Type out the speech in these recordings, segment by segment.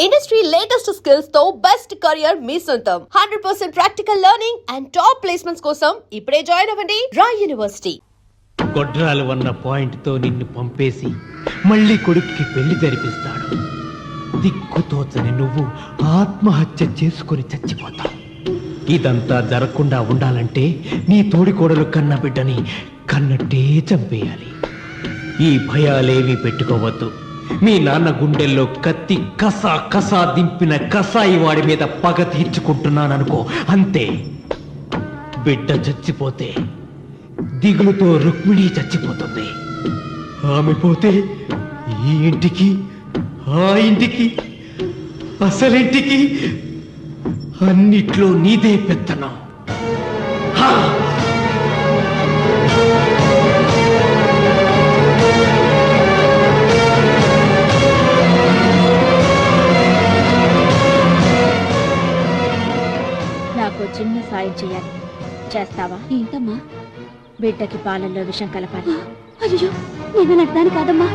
Industry latest skills తో best career మీ సొంతం 100% practical learning and top placements కోసం ఇప్పుడే జాయిన్ అవ్వండి రాయ్ యూనివర్సిటీ. గొడ్రాలు అన్న పాయింట్ తో నిన్ను పంపేసి మళ్ళీ కొడుక్కి పెళ్లి జరిపిస్తాడు. దిక్కుతోచని నువ్వు ఆత్మహత్య చేసుకుని చచ్చిపోతావు. ఇదంతా జరగకుండా ఉండాలంటే నీ తోడికోడలు కన్న బిడ్డని కన్నట్టే చంపేయాలి. ఈ భయాలేవి పెట్టుకోవద్దు. మీ నాన్న గుండెల్లో కత్తి కసా కసా దింపిన కసాయి వాడి మీద పగ తీర్చుకుంటున్నాననుకో, అంతే. బిడ్డ చచ్చిపోతే దిగులుతో రుక్మిణి చచ్చిపోతుంది. ఆమె పోతే ఈ ఇంటికి, ఆ ఇంటికి, అసలింటికి అన్నిట్లో నీదే పెత్తనం. నాకు చిన్న సాయం చేయాలి, చేస్తావా? ఏంటమ్మా? బిడ్డకి పాలల్లో విషం కలపాలి. అయ్యో, నేను నడ్డాను కాదమ్మా.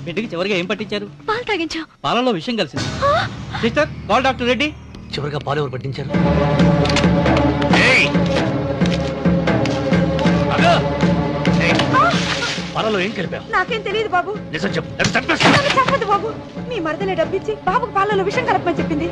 బిడ్డకి చివరిగా ఏం పట్టించారు? పాలు తాగించా. పాలలో విషయం కలిసింది. Sister, call doctor Reddy. చివరిగా పాలు ఎవరు పట్టించారు? పాలలో ఏం కలిపావు? నాకేం తెలియదు బాబు. నిజం చెప్పు. చెప్పదు బాబు. మీ మరదలే డబ్బిచ్చి బాబుకు పాలలో విషం కలపమని చెప్పింది.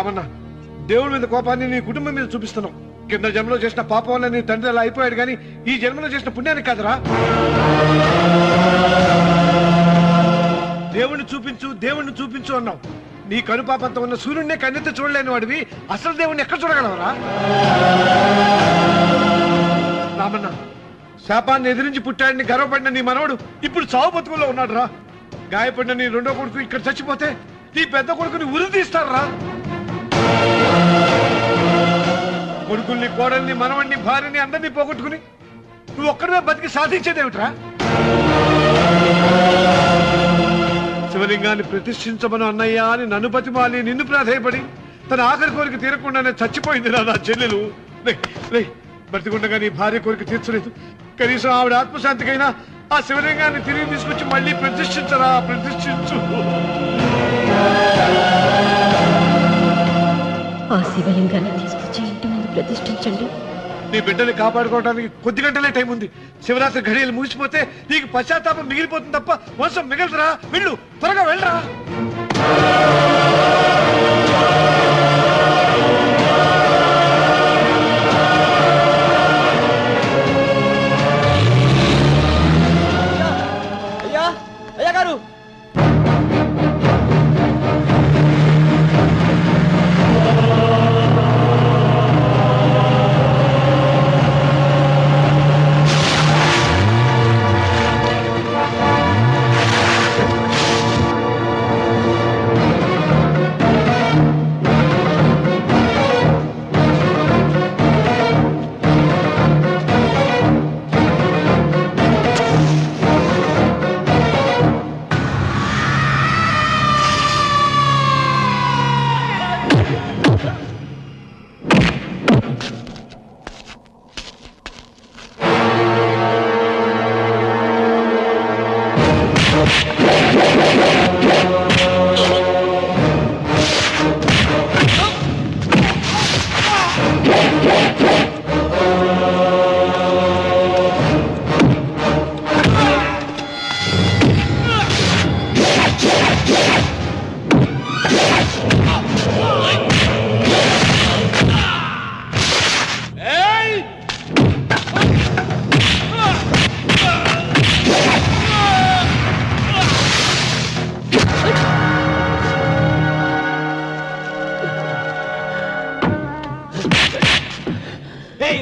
రామన్న, దేవుడి మీద కోపాన్ని నీ కుటుంబం మీద చూపిస్తున్నావు. కింద జన్మలో చేసిన పాపం వల్ల నీ తండ్రి అలా అయిపోయాడు, కానీ ఈ జన్మలో చేసిన పుణ్యానికి కాదురా. దేవుణ్ణి చూపించు, దేవుణ్ణి చూపించు అన్నావు. నీ కనుపాపంతో ఉన్న సూర్యుడినే కన్నెత్తి చూడలేని వాడివి అసలు దేవుణ్ణి ఎక్కడ చూడగలవరా? రామన్న, శాపాన్ని ఎదిరించి పుట్టాడని గర్వపడిన నీ మనవడు ఇప్పుడు చావు బతుకుల్లో ఉన్నాడు రా. గాయపడిన నీ రెండో కొడుకు ఇక్కడ చచ్చిపోతే నీ పెద్ద కొడుకుని ఉరి తీస్తారా? కొడుకుల్ని, కోడల్ని, మనవణ్ణి, భార్యని అందరినీ పోగొట్టుకుని నువ్వు ఒక్కడమే బతికి సాధించేదేమిట్రా? శివలింగాన్ని ప్రతిష్ఠించమను అన్నయ్యా అని నన్ను బతిమాలి నిన్ను ప్రాధేయపడి తన ఆఖరి కోరిక తీరకుండానే చచ్చిపోయింది నా చెల్లెలు. బ్రతికుండగా నీ భార్య కోరిక తీర్చలేదు. కనీసం ఆవిడ ఆత్మశాంతికైనా ఆ శివలింగాన్ని తిరిగి తీసుకొచ్చి మళ్ళీ ప్రతిష్ఠించరా, ప్రతిష్ఠించు. ఆ శివలింగాన్ని తీసుకొచ్చి ఇంటి ముందు ప్రతిష్ఠించండి. నీ బిడ్డని కాపాడుకోవడానికి కొద్ది గంటలే టైం ఉంది. శివరాత్రి ఘడియలు ముగిసిపోతే నీకు పశ్చాత్తాపం మిగిలిపోతుంది తప్ప వంశం మిగలదురా. వెళ్ళు, త్వరగా వెళ్ళరా. అయ్యా, అయ్యా గారు,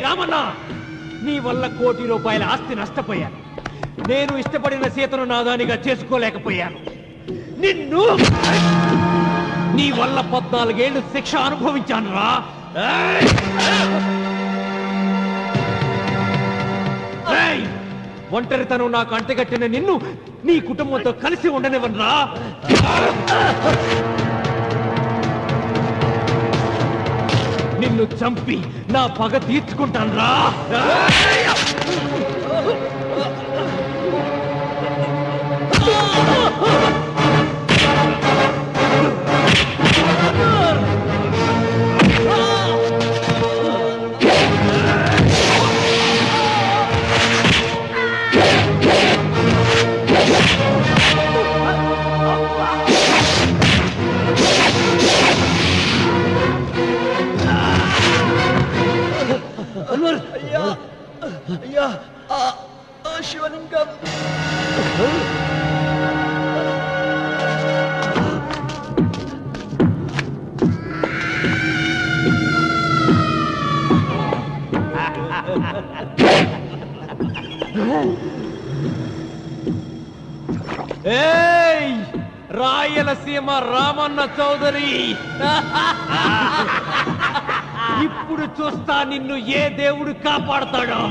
రామన్నా, నీ వల్ల ₹1,00,00,000 ఆస్తి నష్టపోయాను. నేను ఇష్టపడిన సీతను నాదానిగా చేసుకోలేకపోయాను. నిన్ను నీ వల్ల 14 ఏళ్ళు శిక్ష అనుభవించాను రా. ఒంటరితనం నాకు అంటగట్టిన నిన్ను నీ కుటుంబంతో కలిసి ఉండనివ్వనురా. నిన్ను చంపి నా పగ తీర్చుకుంటాను రా. అయ్యా, శివలింగం. ఏయ్, రాయలసీమ రామన్న చౌదరి, ఇప్పుడు చూస్తా నిన్ను ఏ దేవుడు కాపాడతాడో.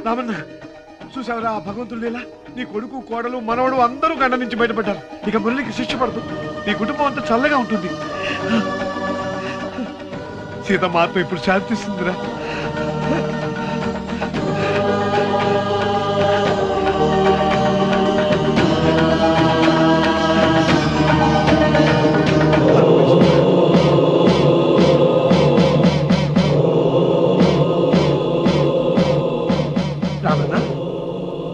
రామన్న చూసావరా ఆ భగవంతుడు లేలా నీ కొడుకు కోడలు మనవడు అందరూ గండ నుంచి బయటపడ్డారు. ఇక మురళికి శిక్ష పడదు. నీ కుటుంబం అంతా చల్లగా ఉంటుంది. సీతమ్మ ఆత్మ ఇప్పుడు శాంతిస్తుందిరా. రామన్న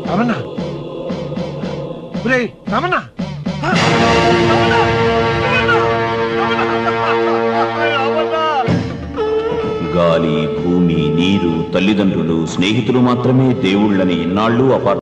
రామన్న రామన్న గాలి, భూమి, నీరు, తల్లిదండ్రులు, స్నేహితులు మాత్రమే దేవుళ్ళని ఇన్నాళ్ళు